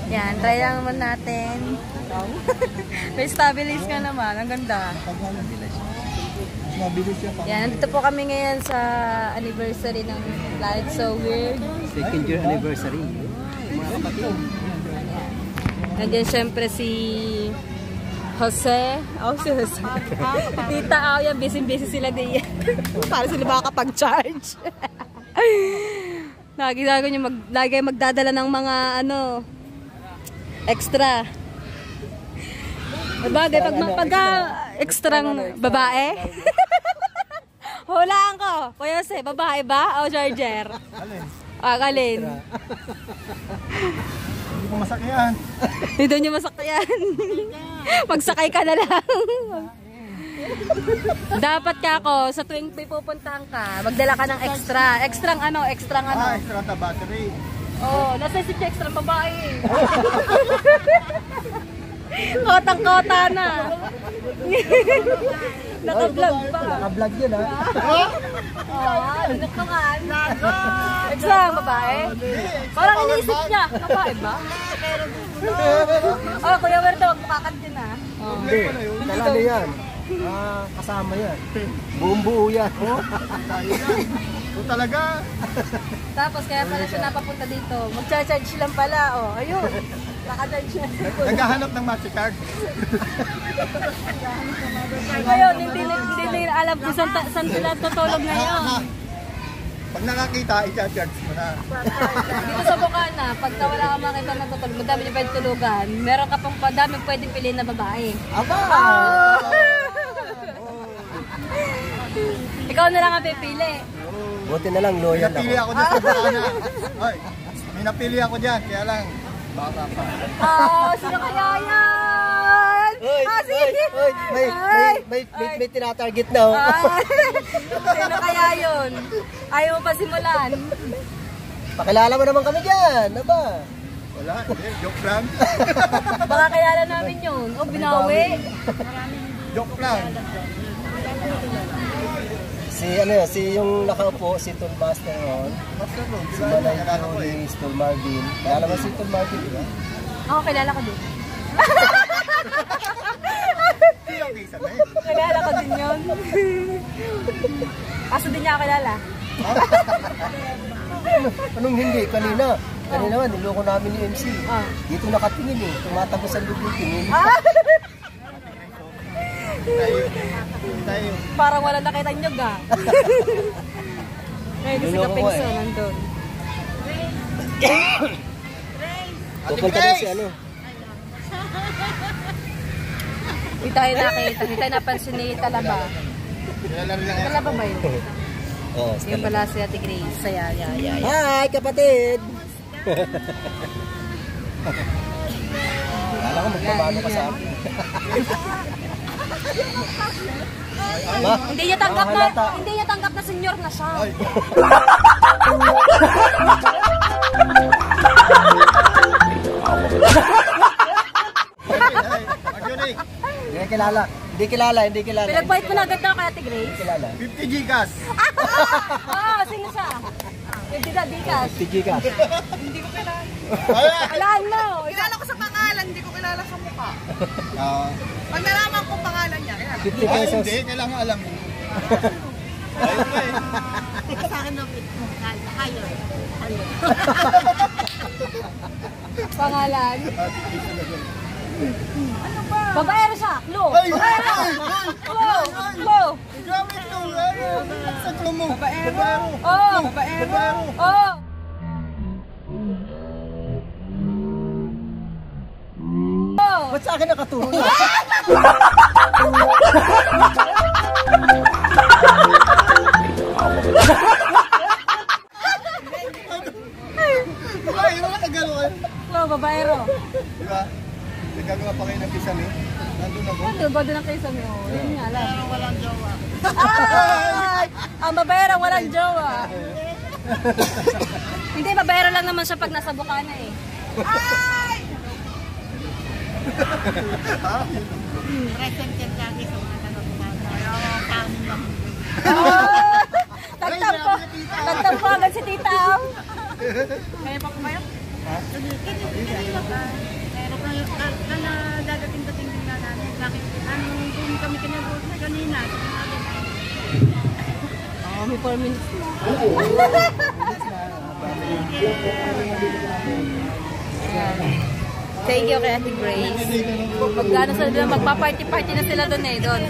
Yan, try lang naman natin. May stabilize ka naman. Ang ganda. Yan, nandito po kami ngayon sa anniversary ng Planet So Weird. Second year anniversary. Mga kapatid. Nandiyan syempre si Jose. Oh, si Jose. Tita, yan. Busy-busy sila din. Para sila makakapag-charge. Lagi magdadala ng mga extra. Bagay, pagka extrang babae. Hulaan ko. Kuya Jose, babae ba? O charger? Alin? Hindi ko masakyan. Hindi nyo masakyan. Magsakay ka na lang. Dapat ka ako, sa tuwing pupuntahan ka, magdala ka ng extra. Extrang ano? Extra na battery. Oh, nasa si extrang babae. Kotang-kota na. Naka-vlog pa. Naka-vlog yun ha. Nakangan. Extrang babae. Parang iniisip niya. Babae ba? Oh, Kuya Werto, magpakakat din ha. Hindi. Kalala yan. Kasama yan. Buong buo yan. Ito talaga. Tapos kaya pala siya napapunta dito. Magcha-charge lang pala. Oh, ayun. Naka-charge siya. Naghahanap ng MaxiCard. Ngayon, hindi alam kung saan sila tutulog ngayon. Pag nakakita, i-charge mo na. Dito sa Bukana, pagka wala ka makita na tutulog, madami niyo pwede tulugan. Meron ka pang madami pwede piliin na babae. Aba! Ikaw na lang ang pipili. Buti na lang, loyal ako. May napili ako dyan sa Bukana. Ay, may napili ako dyan, kaya lang, baka pa. Sino kaya yan? Sige! May tinatarget na oh. Sino kaya yun? Ayaw mo pa simulan. Pakilala mo naman kami dyan, aba? Wala, hindi, joke lang. Baka kayala namin yun. O, binawi. Joke lang. Si yung nakaupo, si Tool Master Ron. Si Manay Tony, si Tool Marvin. Kilala mo si Tool Marvin, di ba? Ako, kilala ko din. Kilala ko din yun. Kaso din niya kilala. Anong hindi? Kanina naman, niloko namin ni MC. Dito nakatingin eh. Tumatagos ang lubong tingin. Tayo. Parang wala nakita nyog ah. Ngayon si Kapengso nandun. Pupunta rin si ano. Hindi tayo nakita. Hindi tayo napansin ni Talaba. Talaba ba yun? Oo, Yung pala si Ate Grace. Saya. Hi, kapatid! Kala ko magpapano ka sa akin. Hindi niya tanggap na senior na siya. Hindi kilala. Pinagbayad ko na agad na kay Ate Grace. Kilala. 50 Gcash. Sino siya? 50 Gcash. 50 Gcash. Hindi ko kilala. Alaan mo. Kilala ko sa pangalan, hindi ko kilala sa mukha. Pag nalaman ko pangalan niya, kilala. 50 pesos. Hindi, kailangan alam mo. Sa akin daw, kayo. Pangalan. Babaero siya. Klo. Klo. Gamit mo. Sa klo mo. Babaero. Oh. Babaero. Oh. Ba't sa akin nakaturo na? Ay, yung mga Tagalog. Klo, babaero. Diba? Nagagawa pa kayo ng kisame. Nandun ako. Ano ba doon ang kayo sa mo? Yun nga lang. Walang jowa. Ay! Ang babaero walang jowa. Hindi, babaero lang naman siya pag nasa Bukana eh. Ay! Present yan lagi sa mga taga-Bukana. Kaya sa amin lang. Tagtampo agad si tita. Kaya pa kumayo? Pero kala dadating-dating din na namin. Kung kami kinabuot na kanina. Oo, may 4 minutes na. Thank you kay Ate Grace. Pagkano sila doon, magpa-party-party na sila doon eh. Doon.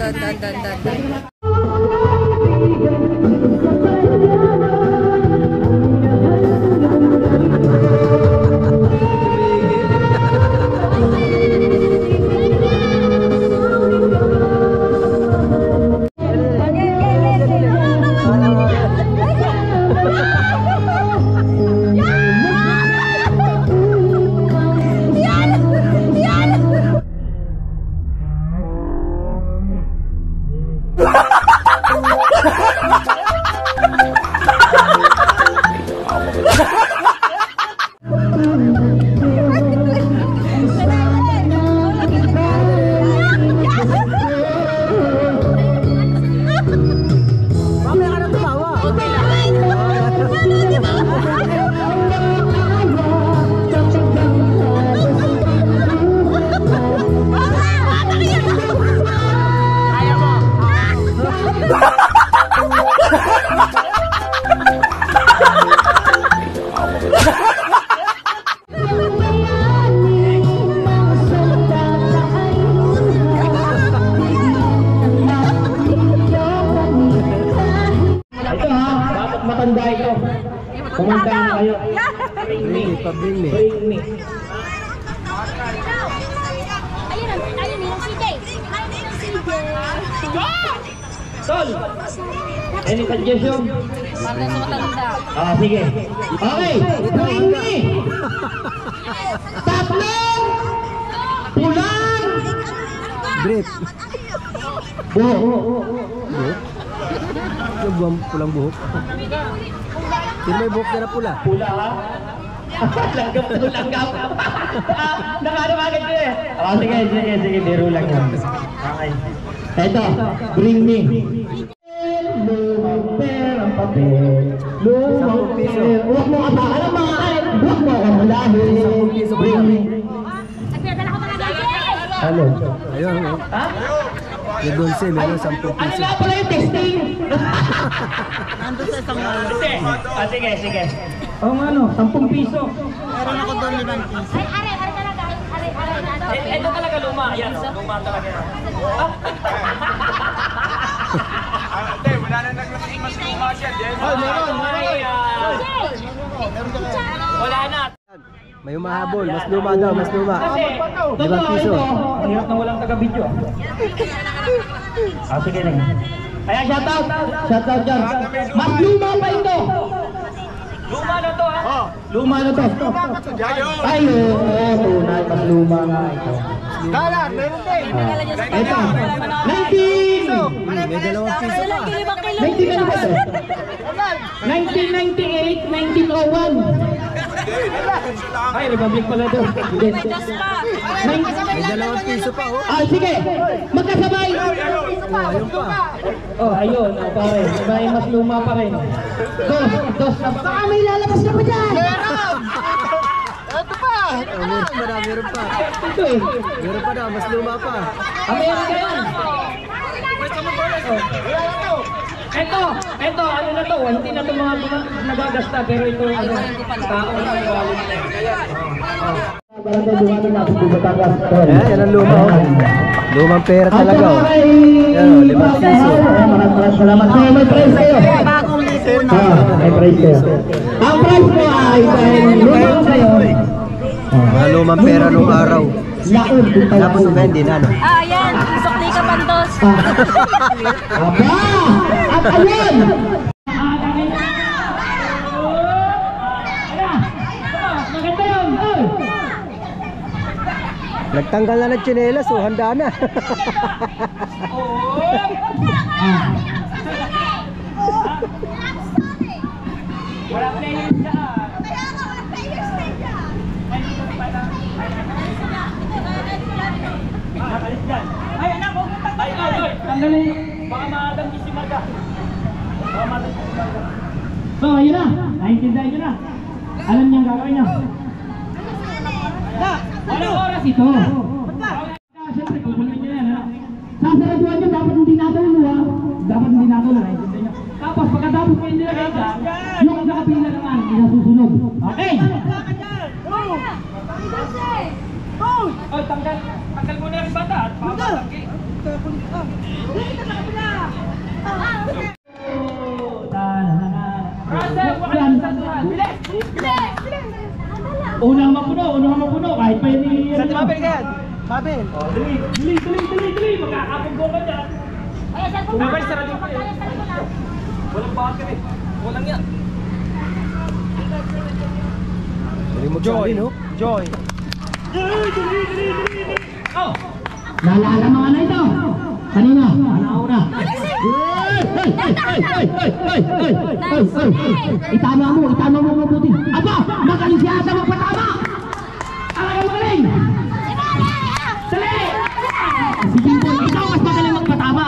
Matanda ito. Kumanta na kayo. Bring me. Bring me. Ayun yung CJ. Tol! Any suggestion? Para sa matanda. Sige. Okay. Bring me. Tatlong pulang Brief. buhok. Yung buwang pulang buhok. Yung may buhok na pula. Pula ha? Langgam. Nakarabagan ko eh. Sige. Biro lang yan. Okay. Eto, bring me. Lumang perang papel. Lumang papel. Huwag mo kabakan ang mga kahit. Huwag mo kamulahin. Bring me. Ano? Ayun. Ha? Yung doon siya, meron 10 Ano piso. nga pala yung testing? Nandun sa isang sige. Oo nga no, 10 piso. Meron ako doon 5 piso. Ito talaga luma, yan luma talaga yan. Hindi, wala na naglasing mas luma siya. Wala na. May umahabol, mas luma daw, mas luma. Kasi, 5 piso. Ang hirap na walang taga-video. Sige lang. Kaya shoutout dyan. Mas luma pa ito. Luma na to ha? Luma na to. Ay, tunay, mas luma nga ito. Dalat, meron din. Ito, 19! May 2 piso pa. 19 ano ba ito? 1998, 1901. Ay, Republic pala doon. May 2 piso pa, oh. Sige, magkasabay. Ayun pa. Ayun, pare. May mas luma pa rin. Dos na. Baka may lalabas na pa dyan. Ito pa. Meron pa. Ito eh. Meron pa daw, mas luma pa. Meron ka yan. Ito, ano na to? Hindi na to mga nagagasta, pero ito, ano, tao na may wallet. Yan ang luma, oh. Lumang pera talaga, oh. Yan, 5 piso. Maraming salamat. May price kayo. May price kayo. Ang price mo ay lumang kayo. Mga lumang pera nung araw. Tapos na hindi na, no? Ayan, sukli ka pantos. Aba! At ayan! Maganda yun! Nagtanggal na ng tsinelas, oh. Handa na. Wala players dyan. Ay, anak, huwag mo tanggalin. Tanggalin. Baka maadampi si Marga. So, ayun na. Naintindihan nyo na. Alam niyo ang gagawin nyo. Tapos ito. Siyempre, kukunin nyo yan, ha? Sasaraduhan nyo, dapat hindi natulo, ha? Dapat hindi natulo, ha? Tapos, pagkatapos ko yung nilagay dyan, yung sa kabila naman, inasusunod. Okay? Oh, tanggal mo na yung bata at papatanggi. Unang mapuno, kahit pa yun yung... Saan mabel ka yan? Mabel? Dali, magkakapagbo ka dyan. Mabel, sarado ka eh. Walang bakit eh. Walang yan. Joy, no? Joy. Oh! Naalala mga na ito. Kanina, una. Itama mo mabuti. Aba, magaling si Asa magpatama. Ang magaling. Dali! Si Jimboy, ikaw mas magaling magpatama.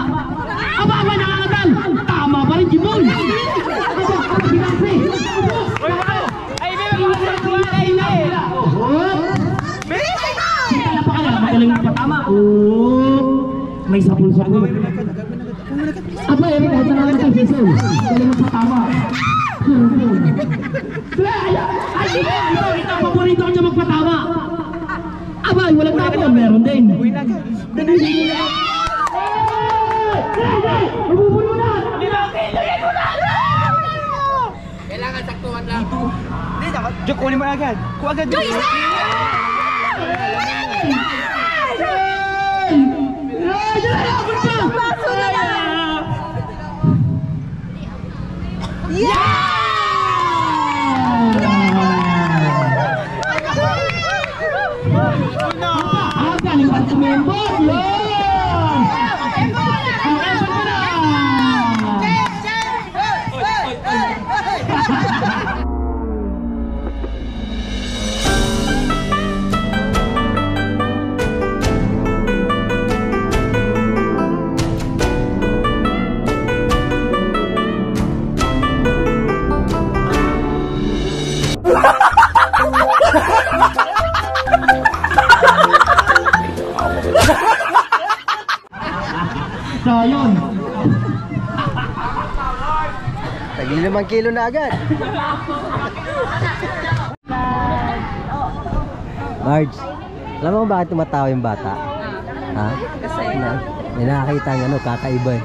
Aba, nangangatal. Tama pa rin, Jimboy. Aba, pinansi. Ay, magaling magpatama. May sapul-sapul. Apa ya, kahit na naman tayo sisol. Magaling magpatama. Ay, ito ang paborito ko niya magpatama. Aba, walang tapon. Meron din. Mabubuno na! Kailangan saktuhan lang. Hindi, dapat. Joke, kunin mo agad. Kuha agad. Joy! Galing bantu membos, yun! So, yun. Tagli 5 kilo na agad. Marge, alam mo bakit tumatawa yung bata? Ha? Kasi may nakakita ng ano, kakaiba eh.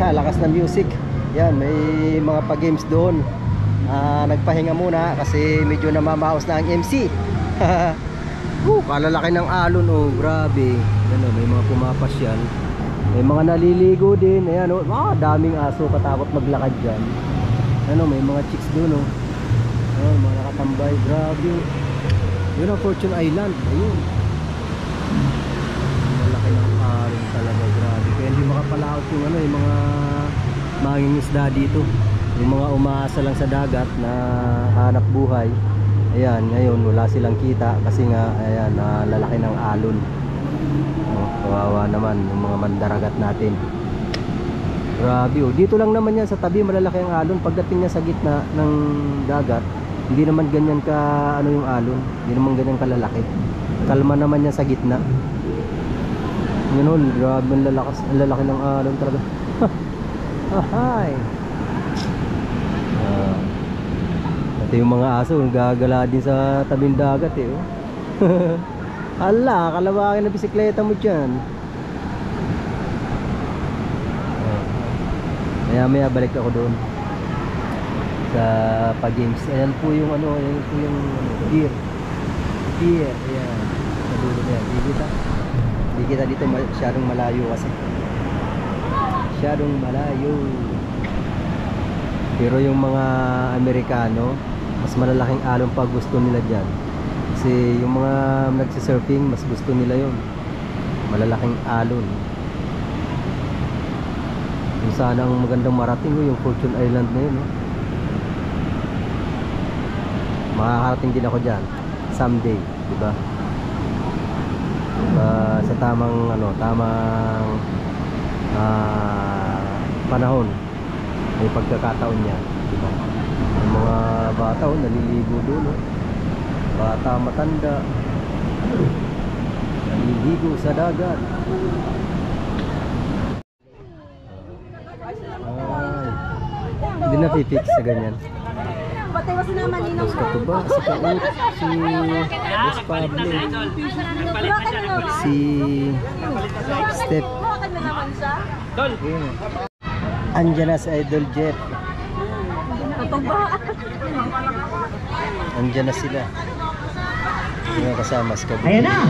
Lakas ng music. Yan, may mga pa-games doon. Nagpahinga muna kasi medyo namamaos na ang MC. Kalalaki ng alon, oh, grabe. Yan, oh, may mga pumapasyal. May mga naliligo din. Ayan, oh, daming aso katakot maglakad dyan. Ano, may mga chicks doon, oh. Ayan, mga nakatambay, grabe. Yun ang Fortune Island. Ayun. Malaki ng alon talaga, grabe. Kaya hindi makapalaot yung ano, yung mga mangingisda dito. Yung mga umaasa lang sa dagat na hanap buhay. Ayan, ngayon wala silang kita kasi nga ayan, lalaki ng alon. Kawawa naman yung mga mandaragat natin. Grabe, oh. Dito lang naman yan sa tabi malalaki ang alon. Pagdating niya sa gitna ng dagat, hindi naman ganyan ka ano yung alon. Hindi naman ganyan kalalaki. Kalma naman yan sa gitna. Yun, oh, grabe ang lalaki ng alon talaga. Ahay. Ito yung mga aso gagala din sa tabing dagat eh, oh. Hala, kalawakin na bisikleta mo dyan. Maya balik ako doon sa pag-games. Ayan po yung ano, ayan po yung gear. Ayan, sa dulo na yan. Di kita dito masyadong malayo kasi masyadong malayo. Pero yung mga Amerikano, mas malalaking alon pag gusto nila dyan. Kasi yung mga nagsisurfing, mas gusto nila yun. Malalaking alon. Yung sana ang magandang marating ko, yung Fortune Island na yun, no? Makakarating din ako dyan someday, diba? Sa tamang ano, tamang panahon. May pagkakataon niya, diba? Yung mga bata naliligo doon, bata matanda naliligo sa dagat. Hindi na pipix sa ganyan. Patay mo sinama ninong mo. Ito ba? Si Kaut, si Boss Pablo, si Step. Hawakan mo naman siya. Andiyan na si Idol Jeff. Totoo ba? Andiyan na sila. Yung kasama si Kabut. Ayan na!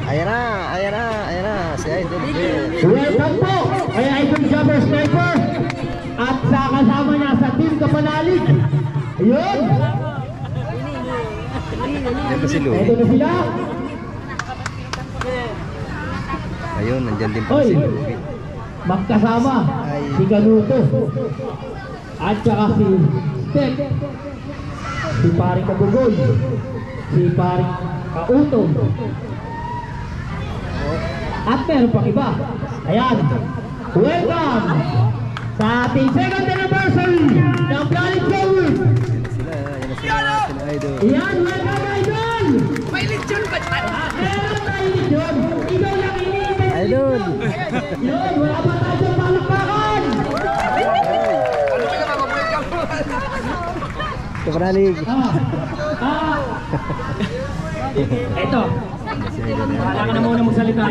Ayan na, ayan na, ayan na, si Idol Jeff. Welcome po kay Idol Jumper Sniper at sa kasama niya sa Team Kapanalig. Ayun! Ayan pa si Louie. Ito na sila. Ayun, nandyan din pa si Louie. Magkasama si Ganuto at saka si Step, si Paring Kabugoy, si Paring Kauto, at meron pang iba. Ayan, welcome sa ating second anniversary ng Planet Forward. Ayan na sila, sila Idol. Ayan, welcome Idol! May lechon ba dyan? Meron tayo lechon. Ikaw lang iniintay. Idol! Yun, wala pa tayo sa palakpakan! Kapanalig. Eto, Si Idol na. wala ka na muna magsalita.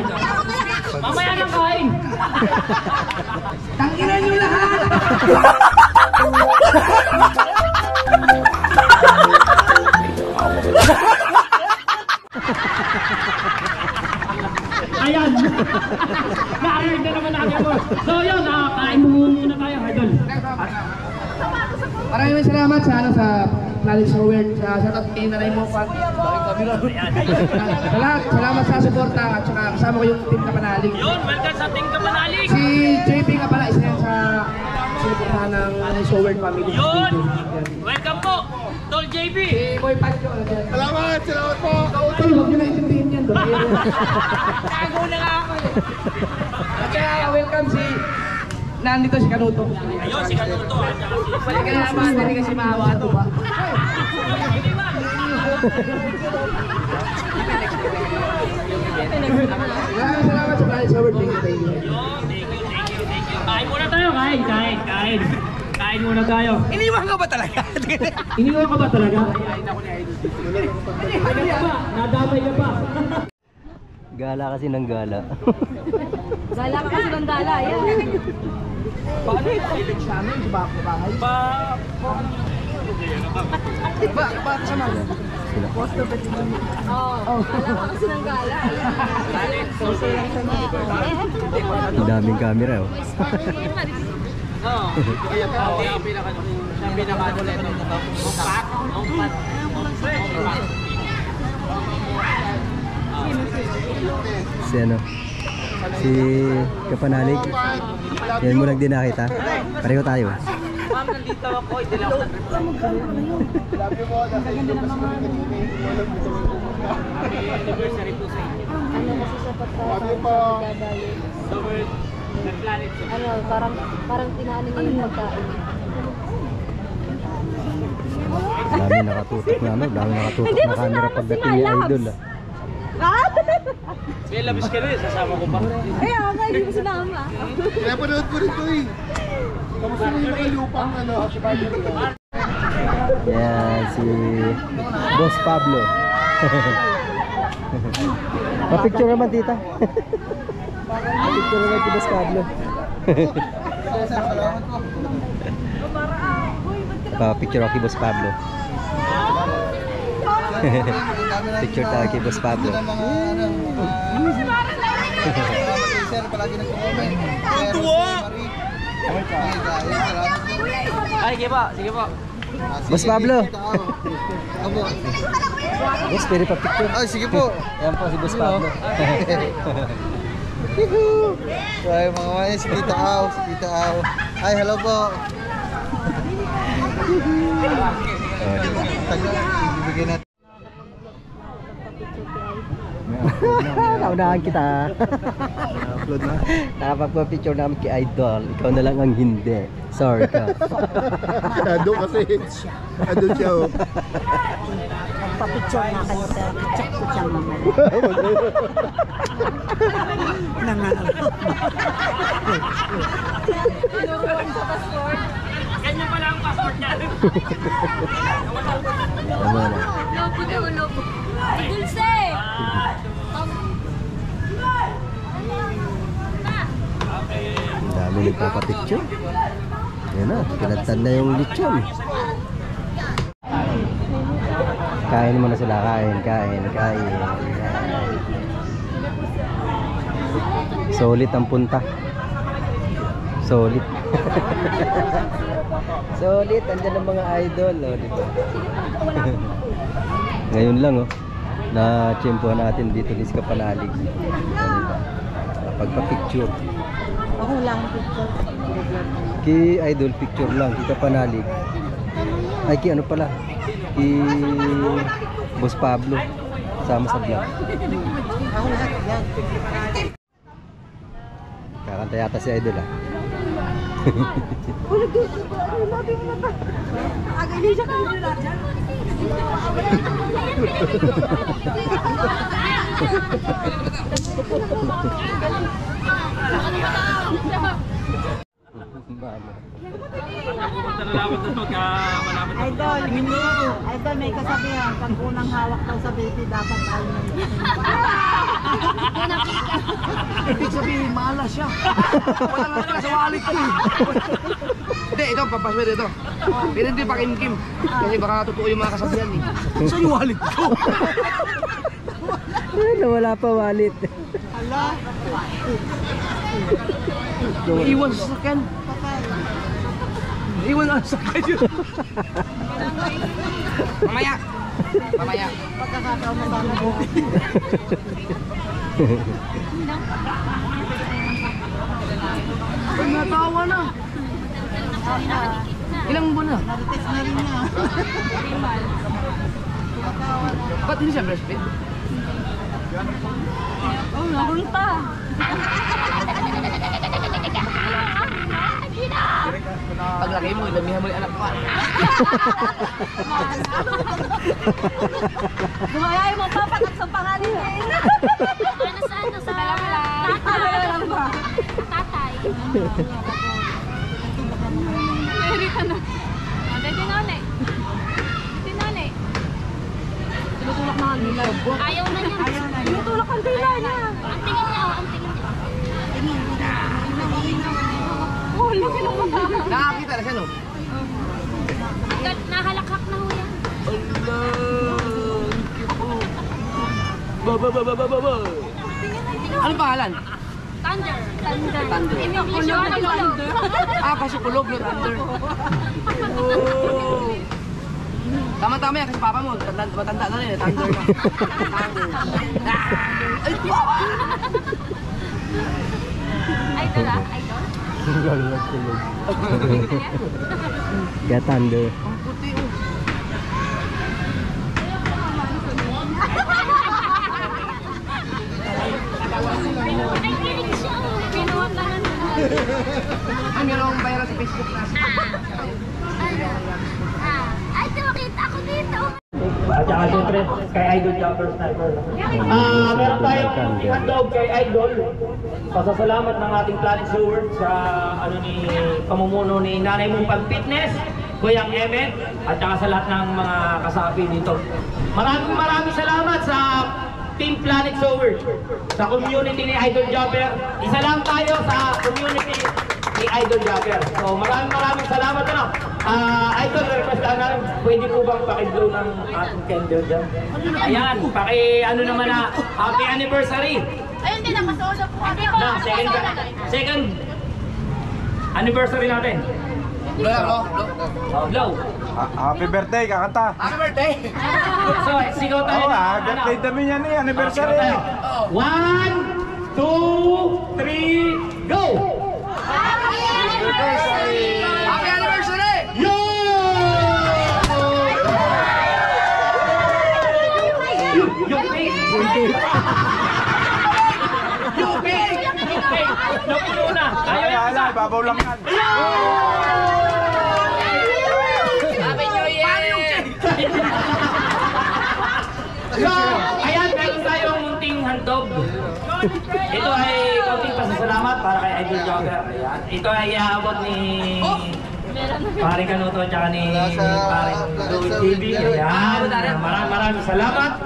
Mamaya nang kain! Tanginan nyo lahat! Ayan! Narinig na naman natin mo. So yun, kain muna tayo, Idol. Maraming salamat sa sa Planet Forward, sa shoutout kay Nanay mo pa. Salamat sa suporta at saka kasama ko yung Team Kapanalig. Yun, welcome sa Team Kapanalig! Si JP nga pala, isa yan sa sinuportahan ng Planet Forward family. Yun! Welcome po, Tol JB! Si Boy Pancho. Salamat po. Tol, huwag nyo na intindihin yan. Tago na nga ako eh! At saka welcome si nandito si Kanuto. Ayun, si Kanuto at saka si... Balik ka na naman, hindi kasi maawa ito ba? Maraming salamat sa Planet Forward. Thank you. Thank you. Kain muna tayo, kain. Kain muna tayo. Iniwan ka ba talaga? Iniwan ka ba talaga? Hindi ba? Nadamay ka pa. Gala kasi ng gala. Gala ka kasi ng gala, yan. Paano yung village namin? Di ba ako bahay? Ba kasama mo? Oo, gala ka kasi ng gala. Ang daming camera, oh. Si ano? Si Kapanalig. Yan mo lang din nakita. Pareho tayo. Ma'am, nandito ako. Hindi lang ako anniversary po sa inyo. Ano kasi sa pagkagalit. Ano, parang tinaanin niya yung pagkain. Dami nakatutok na ano, dami nakatutok na camera pagdating ni Idol. May labis ka rin, sasama ko pa. Ay, ako, hindi mo sinama. Kaya panood ko rin ito eh. Kamusta mo yung mga lupang ano? Yan, si Boss Pablo. Pa-picture naman, tita. Pa-picture naman si Boss Pablo. Pa-picture ako kay Boss Pablo. Picture tayo kay Boss Pablo. Sir, palagi nag-comment. Ay, sige po. Boss Pablo. Abo. Boss, pwede pa-picture. Ay, sige po. Yan po si Boss Pablo. Ay, mga maya, si Tita Au, si Tita Au. Ay, hello po. Tagal, ibibigay natin. naunahan kita. Upload na. Nakapagpa-picture namin kay Idol. Ikaw na lang ang hindi. Sorry ka. Ado kasi. Ado siya oh. Papicture na kayo sa picture naman. Ganyan pala ang passport niya. Tama na. Lobo na lobo. Dulce! Ang dami nagpapapicture. Yan na, pinagtan na yung lechon. Kain muna sila, kain. Solid ang punta. Solid. Solid, andyan ang mga idol, oh, di ba? Ngayon lang, oh, na tiyempohan natin dito ni Iska Panalig. Pagpa-picture. Ako lang picture. Ki Idol picture lang, Iska Panalig. Ay, ki ano pala? Ki Boss Pablo. Sama sa vlog. Ako lahat yan. Kakanta yata si Idol, ah. Idol, may kasabihan, pag unang hawak daw sa baby, dapat tayo na Ibig sabihin, malas siya. Wala nga pala sa wallet ko eh. Hindi, ito, papaswede ito. Pero hindi pa kim-kim. Kasi baka totoo yung mga kasabihan eh. Saan yung wallet ko? Nawala pa wallet. Iwan sa sakyan. Iwan na sa sakyan yun. Mamaya. pagkakataon na sana mo. Ay, natawa na. Ilang buwan na? Narites na rin niya. Ba't hindi siya breastfeed? Oh, nakunta. Paglaki mo, damihan mo yung anak ko. Gumaya yung mga papatak sa pangalan niya. Ano sa tatay lang ba? Tatay. Pwede ka na. Dito nane. Tinutulak na nila. Ayaw na niya. Tinutulak ang tila niya. Ang tingin niya. Oh, laki ng mata. Nakakita na siya, no? Nahalakhak na ho yan. Ba. Ano pangalan? Thunder. English yung kulog. Kasi kulog no, thunder. Oh. Tama-tama yan kasi papa mo, matanda na rin, thunder na. Ay, Idol ah, idol. Kaya thunder. ang puti oh. Ay, kilig siya. Pinuhat na lang. Ay, meron viral sa Facebook na. Ay, makita ako dito. At saka siyempre kay Idol Jumper Sniper. Meron tayong hotdog kay Idol. Pasasalamat ng ating Planet Steward sa pamumuno ni Nanay mong Pag-Fitness, Kuyang Emmet, at saka sa lahat ng mga kasapi dito. Maraming salamat sa Team Planet Steward, sa community ni Idol Jumper. Isa lang tayo sa community ni Idol Jumper. So maraming salamat. Idol, request lang namin, pwede po bang paki-blow ng ating candle dyan? Ayan, paki-ano naman na happy anniversary. Ayun din, nakasoda po. Na, second anniversary natin. Blow. Happy birthday, kakanta. Happy birthday! So, sigaw tayo. Happy birthday dami niya ni anniversary. 1, 2, 3, go! Happy anniversary! Yo! Yung muna. Tayo yung isa. Babaw lang yan. Happy New Year! So, ayan, meron tayong munting handog. Ito ay kaunting pasasalamat para kay Idol Jogger. Ayan. Ito ay iaabot ni Paring Kanuto at saka ni Paring Louie TV. Ayan. Maraming salamat.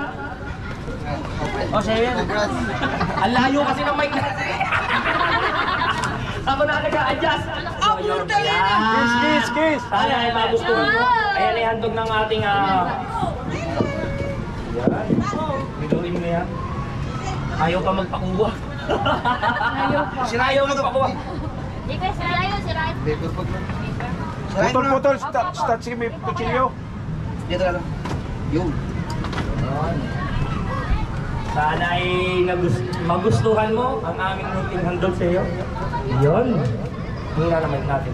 O, sa'yo yan. Ang layo kasi ng mic na. Ako na nag-a-adjust. Kiss. Sana ay magustuhan mo. Ayan ay handog ng ating Yan. Biluin mo yan. Ayaw ka magpakuha. Ayaw magpakuha. Di ka sirayo. Putol. Start si may kutsilyo. Dito lang. Yung. Sana ay magustuhan mo ang aming munting handog sa iyo. Yun. Hina naman natin.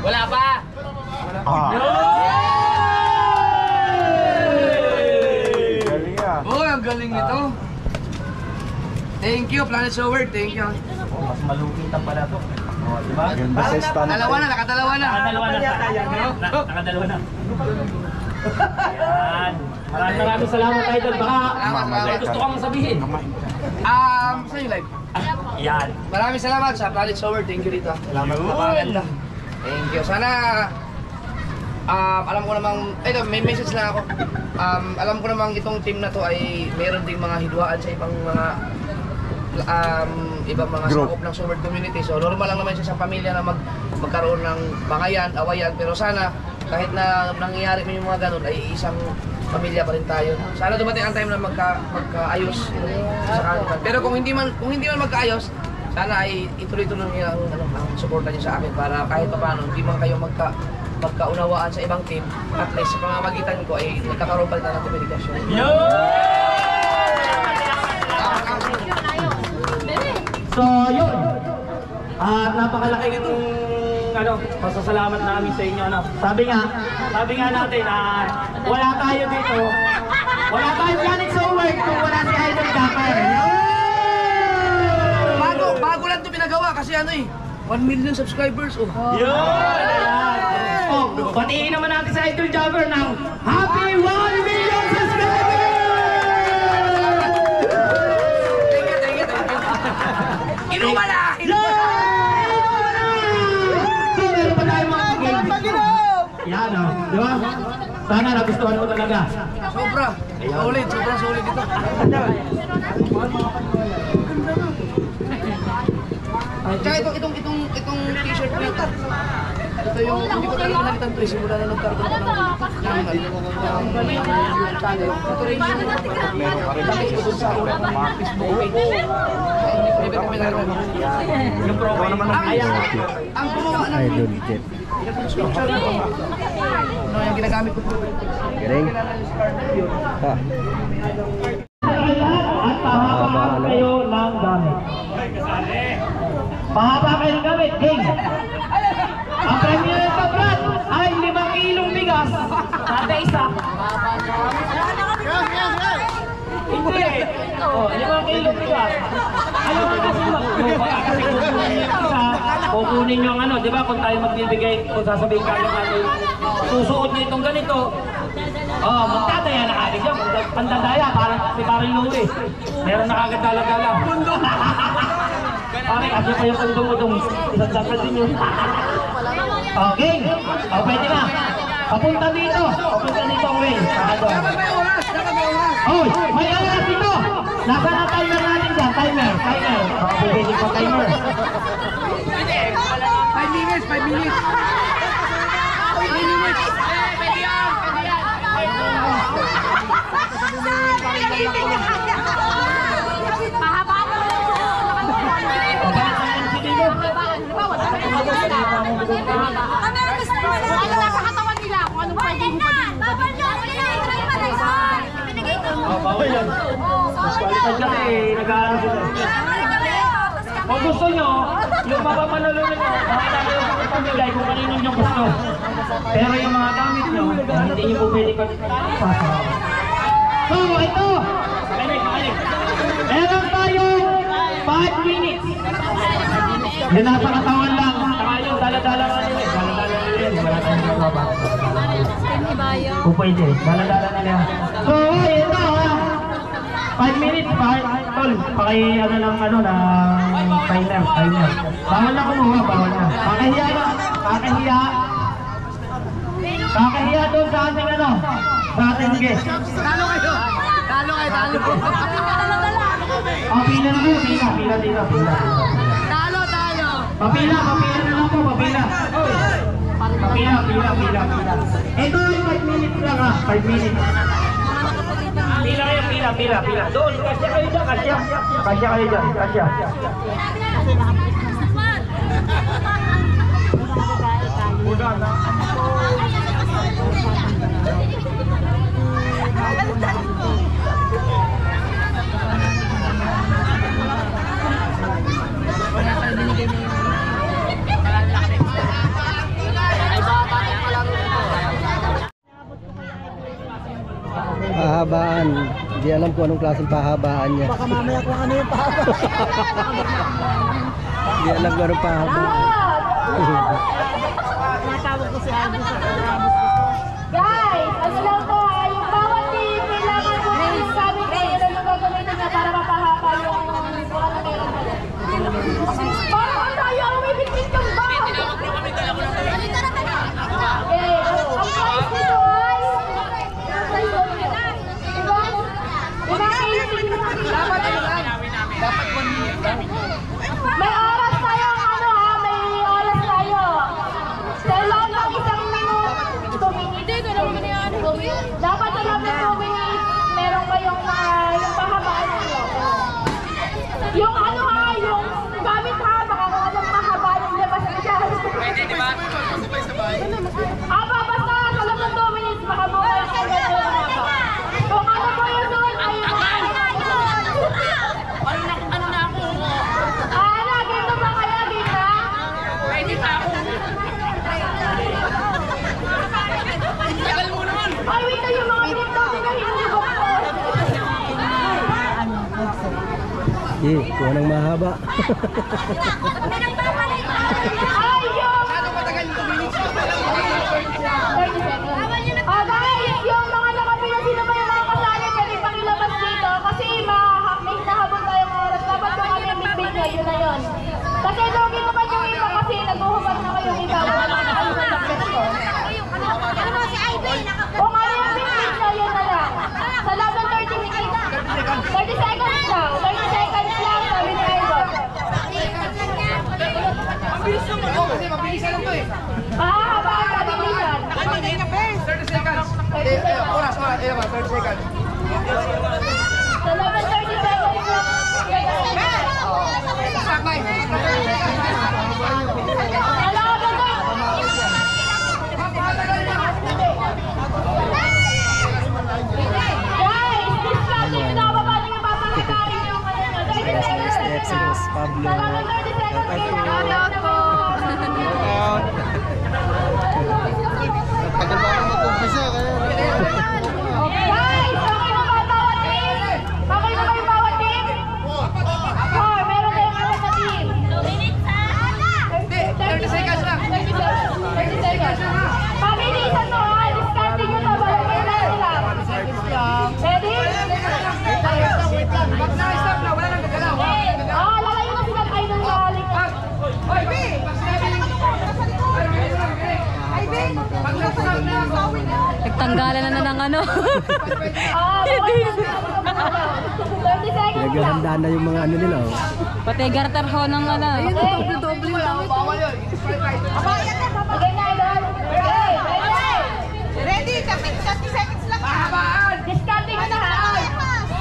Wala pa! Galing yan. Oh, ang galing nito. Thank you, Planet Shower. Thank you. Mas malukitan pala to. Diba? Ganda sa stand. Nakadalawa na. Nakadalawa na. Nakadalawa na. Ayan. Maraming salamat, Idol. Baka may gusto kang sabihin. Saan yung live? Yan. Maraming salamat sa Planet Shower. Thank you dito. Salamat po. Maganda. Thank you. Sana, alam ko namang, ito, may message lang ako. Alam ko namang itong team na to ay meron ding mga hidwaan sa ibang mga sakop ng Summer community. So normal lang naman siya sa pamilya na magkaroon ng bangayan, awayan. Pero sana kahit na nangyayari mo yung mga ganun ay isang pamilya pa rin tayo. Sana dumating ang time na magkaayos sa kanila. Pero kung hindi man magkaayos, sana ay ituloy-tuloy niyo ang suporta niyo sa akin para kahit paano hindi man kayo magkaunawaan sa ibang team, at least sa pamamagitan ko ay nagkakaroon pa rin ng komunikasyon. So, yun. At napakalaki itong pasasalamat namin sa inyo. Sabi nga natin, wala tayo dito. Wala tayong Planet Shower kung wala si Idol Jogger. Bago lang ito pinagawa kasi 1 million subscribers. Yun! Batiin naman natin sa Idol Jogger ng Happy 1 million subscribers! Thank you. Inuman na! So, meron pa tayo mga yan di ba? Sana nagustuhan mo talaga. Sobra! Sobrang solid ito. Tsaka itong t-shirt na ito. Ito yung, hindi ko talaga nakita ito eh. Simula na nagkaroon ng channel. Ito rin yung tapos ko dun sa unang mga Facebook page. Hindi ko kami naroon. Yung profile naman ng Ang gumawa ng Idol Jet. picture na ito. Yung ginagamit ko po. Galing. Ha. at pahaba kayo ng gamit. Pahaba kayo ng gamit, King. Ang premyo nito, Brad, ay 5 kilong bigas. Kada isa. Hindi. 5 kilong bigas. Ayaw ko kasi kukunin nyo ang ano, di ba? Kung tayo magbibigay, kung sasabihin ka natin, susuot nyo itong ganito. Magdadaya na agad yan. Pandadaya, parang si Paring Louie. Meron na agad dala-dala. Okay, kasi pa yung pundong-udong. Isang dapat din yun. Okay, pwede na. Papunta dito. Papunta dito ang way. Hoy, may oras dito. Nasa na timer natin dyan. Timer. Pwede pa timer. 5 minutes. 5 minutes. Kung gusto nyo, yung mapapanalo nyo, makita nyo yung pamigay kung kanino nyo gusto. Pero yung mga gamit nyo, hindi nyo po pwede pag-pasa. So, ito! Makinig. Meron tayong 5 minutes. Yung nasa katawan lang. Saka yung dala-dala ka nila. Dala-dala nila yan. Wala tayong gagawa ba? Kung pwede. Dala-dala nila. So, ito ha. 5 minutes. Tol, ano ng timer. Bawal na kumuha. Bawal na. Kakahiya na. Kakahiya doon sa ating sa ating guest. Talo kayo. Oh, pila na kayo. Pila dito. Talo. Papila na lang po, papila. Pila. Ito yung 5 minutes lang ha, 5 minutes. Pila kayo, pila. Doon, kasya kayo dyan, kasya. Pahabaan. Hindi alam kung anong klaseng pahabaan niya. Baka mamaya kung ano yung pahaba. Hindi alam kung anong pahabaan. Natawag ko si Alvin sa Ramos. Guys, ano lang to ha, yung bawat team, kailangan ko rin sabi ko yun ang gagamitin niya para mapahaba yung bukan na meron mo. Parang tayo ang umibigit yung ba? Eh, ang price nito ay Dapat 1 minute lang. may oras tayo, may oras tayo. Sa loob ng 1 minuto, 2 minutes. Dapat sa loob ng 2 minutes, meron kayong yung pahabaan nyo. Yung yung gamit ha, makakuha ng pahabaan yung labas na siya. Pwede, di ba? Basta sa loob ng 2 minutes, makabuhay ang kung ano po yun doon, ayun na. Ganito ba kaya, Gita? Pwede pa ako. Tagal mo naman. Ay, wait na yung mga pinto, pinahihulog ko. Kuha ng mahaba. Ay, yung... Masyado matagal, 2 minutes. 30 seconds. Guys, yung mga nakapila, sino ba yung mga kasali, pwede pakilabas dito kasi may hinahabol tayong oras. Dapat yung kami ang big nyo, yun na yun. Kasi lugi naman yung iba kasi naghuhubad na kayong iba. Wala na kayo sa pwesto. Kung ano yung big nyo, yun na lang. Sa loob ng 30 minutes. 30 seconds lang. 30 seconds lang, sabi ni Idol. Mabilis naman. Oo, kasi mabilisan lang to eh. Habaan, kabilisan. 30 seconds. Oras. 30 seconds. Sa loob ng 30 seconds lang. Sakay. Guys, discounting nyo na ba paano yung papakitarin yung 30 seconds? Pablo. Sa loob ng 30 seconds lang. Tagal ba ako mag-umpisa kaya? Guys, okay na ba bawat team? Okay na ba yung bawat team? 4, meron kayong apat na team. 2 minutes ha? 30 seconds lang. 30 seconds. Pabilisan to ha, discounting nyo to. Bawat kayo lang lang. Ready? Pag na-stop na, wala nang gagalaw. Lalayo na sila kayo ng galing. Hoy, B! Pag na-stop na, gawin na. Nagtanggalan na ng ano. 30 seconds lang. Naghahandaan na yung mga nila. Pati garter ho ng ano. Doble lang. Bawal yun. Disqualified. Okay na, Idol. Okay, ready? Ready? 30 seconds lang. Pahabaan. Discounting na ha.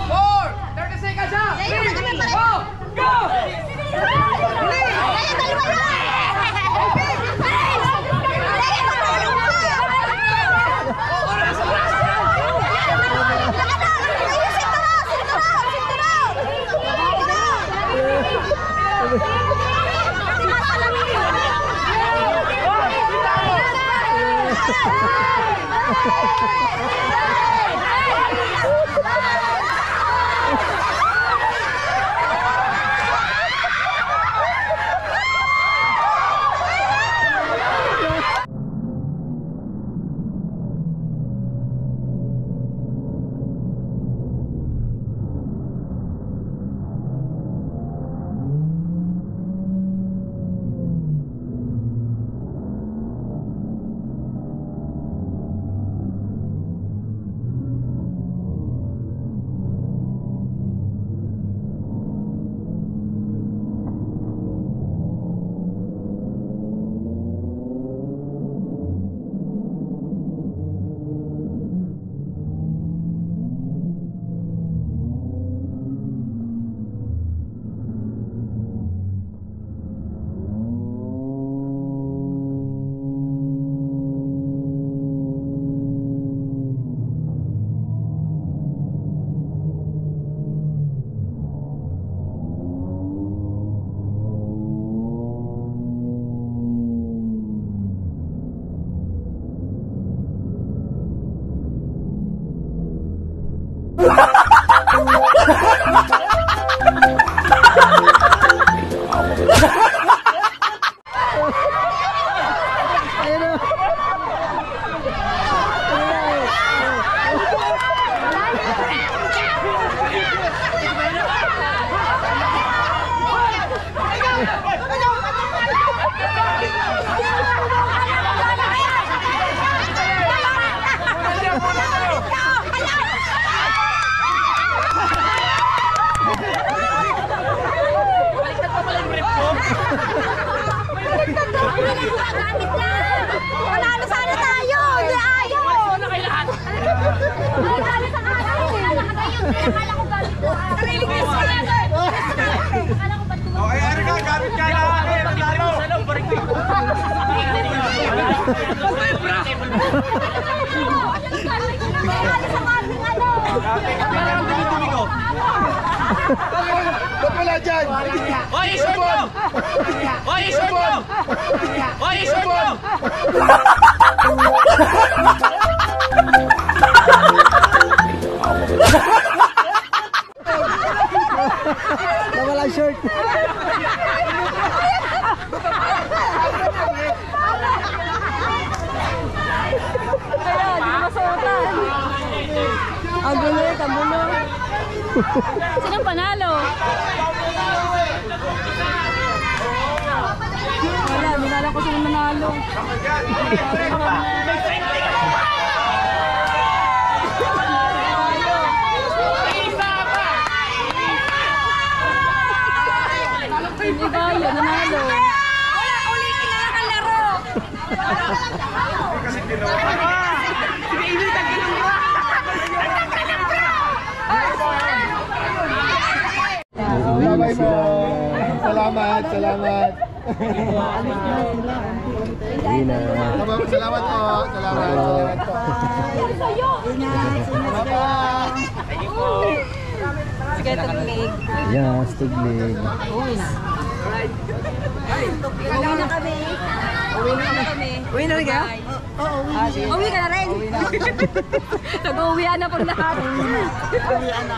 4, 30 seconds ha. 3, 2, go! Gamit lang! Panalo sana tayo! Hindi ayaw! Ano kayo lahat? Panalo sa akin! Akala ko gamit lang! Karilig na sa akin! Akala ko ba't Oh, ay, ano ka? Gamit ka na! Ay, nanalo! Ba't wala dyan? Hoy, isort mo! Hoy, isort mo! Hoy, isort mo! Nawala ang shirt. Ang gulo, ang gulo. Sinong panalo? Wala, minala ko sinong manalo. Hindi ba yun, nanalo? Wala, ulitin na lang ang laro. Bye-bye po. Salamat, salamat. Uwi na. Salamat po. Salamat po. Sige, taglig. Yes, tuglig. Uwi na kami. Uwi na rin ka? Oo, uwi ka na rin. Nag-uwihan na po lahat. Uwihan na.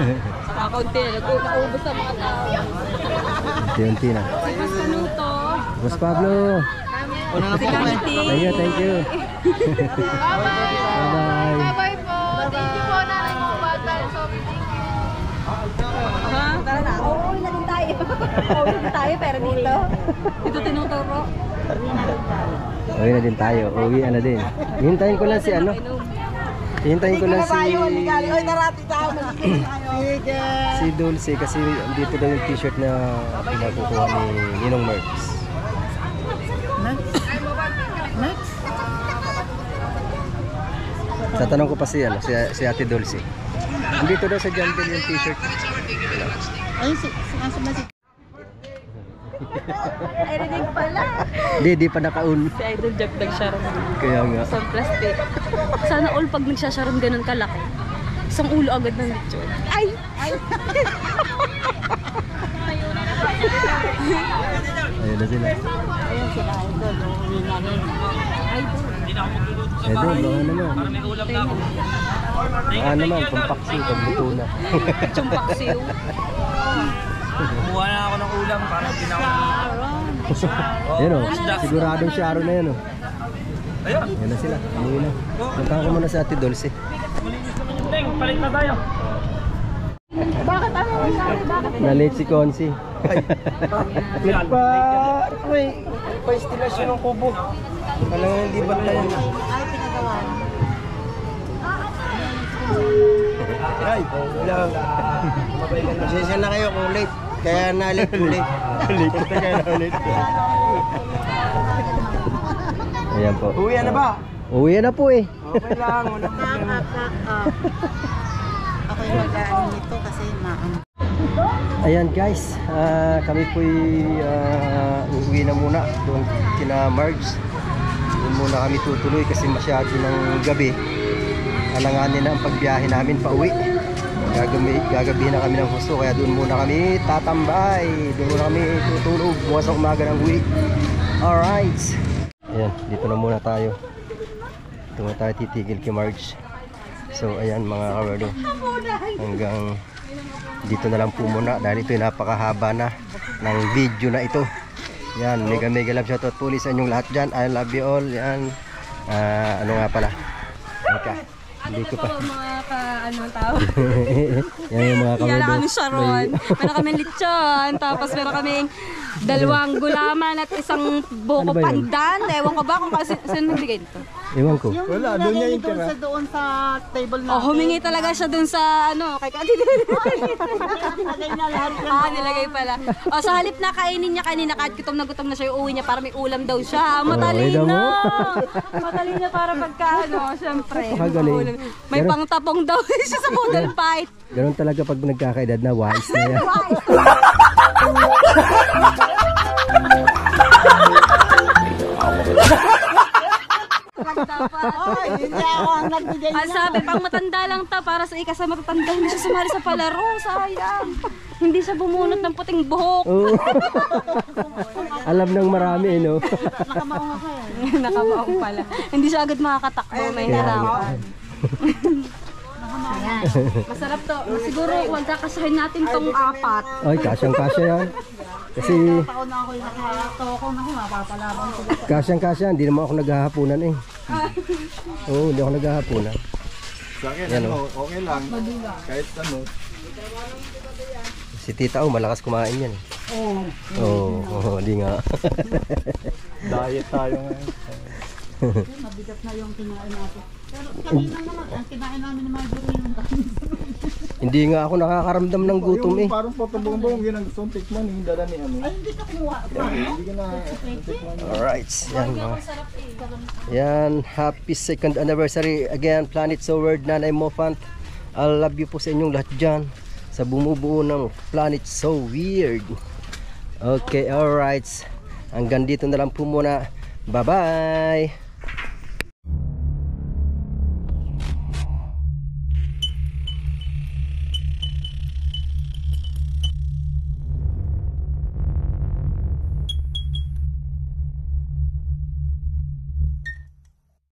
Kakaunti na. Nag-uubos sa mga tao. Unti na. Si Mas Canuto. Boss Pablo. Si Kanti. Thank you. Bye-bye. Bye-bye. Bye-bye po. Thank you po, nanay mo bata. Sorry, thank you. Ha? Tara na. Uuwi na din tayo. Uuwi na din tayo, pero dito. Dito tinuturo. Uwi na din tayo. Uwi na din. Hintayin ko lang si ano. Hintayin ko lang si si Dulce kasi dito daw yung t-shirt na pinakukuha ni Ninong Merks. Tatanong ko pa si ano, si Ate Dulce. Dito daw sa Jantel yung t-shirt. Ay, asa ba si... Ay, rinig pala. Di pa naka-un. Si Idol Jack nagsharon. Kaya nga. Sa plastic. Sana all pag nagsasharon ganun kalaki. Isang ulo agad ng lechon. Ay! Ayun na sila. Ayun sila, Idol. Uwi na rin. Idol. Idol, baka naman. Baka naman, pampaksiw, pagbuto na. Chumpaksiw. Kumuha na ako ng ulam para Ayun o, siguradong Sharon na yun o. Ayun. Ayun na sila, umuwi na. Puntahan ko muna sa Ate Dulce. Palit na tayo. Bakit ano? Bakit? Na-late si Consi. Pa-instalasyon ng kubo. Alam nga, hindi ba tayo na? Ay, hello. Pasensya na kayo kung late. Kaya na-late ulit. Ayan po. Uwi na ba? Uwi na po eh. Okay lang. Walang problema. Ako yung mag-ano nito kasi maano. Ayan guys, kami po'y uuwi na muna doon kina Margs. Doon muna kami tutuloy kasi masyado ng gabi. Alanganin na ang pagbiyahe namin pa uwi. Gagabihin na kami ng husto kaya doon muna kami tatambay. Doon muna kami tutulog bukas ng umaga ng uwi. Alright. Ayan, dito na muna tayo. Dito muna tayo titigil kay Margs. So ayan mga kawardo, hanggang dito na lang po muna dahil ito ay napakahaba na ng video na ito. Yan, mega love shoutout po sa inyong lahat dyan. I love you all. Yan, ano nga pala, Hindi ko pa. Mga ano tawag. Yan yung mga Yan kamudo. kami Sharon. Meron kami lechon. Tapos meron kaming dalawang gulaman at isang buko Ano ba yun? pandan. Ewan ko ba kung sino nagbigay nito. Ewan ko. Wala, doon niya yung tira. Oh, humingi talaga siya dun sa ano, kay Kati. Nilagay pala. Oh, sa halip na kainin niya kanina, kahit gutom na siya, uuwi niya para may ulam daw siya. Matalino. Matalino para pagka ano, syempre. Napakagaling. May pangtapong daw siya sa poodle fight. Ganun talaga pag nagkakaedad na, wise na yan. Ang sabi, pang matanda lang ta para sa ikasa matatanda. Hindi siya sumali sa palaro, sayang. Hindi siya bumunot ng puting buhok. Oo. Alam ng marami, no? Nakamaong pala. Hindi siya agad makakatakbo, may harapan. Ayan. Masarap to. Siguro huwag kakasahin natin tong 4. Ay, kasyang-kasya yan. Kasi kasyang-kasya, hindi naman ako naghahapunan eh. Oo, hindi ako naghahapunan. Sa akin, Yan, ano, okay lang. Kahit ano. Si Tita malakas kumain yan eh. Oo, hindi nga. Diet tayo ngayon. Mabigat na yung kinain natin. Pero kanina naman, ang kinain namin ni Marjorie yung Hindi nga ako nakakaramdam ng gutom eh. Yung parang potobong-bong, yun ang gustong tikman, yung dala ni ano. Ay, hindi ka kumuha. Hindi ka na tikman. Alright, yan mga. Yan, happy 2nd anniversary again, Planet So Weird, Nanay Mofant. I love you po sa inyong lahat dyan sa bumubuo ng Planet So Weird. Okay, alright. Hanggang dito na lang po muna. Bye-bye!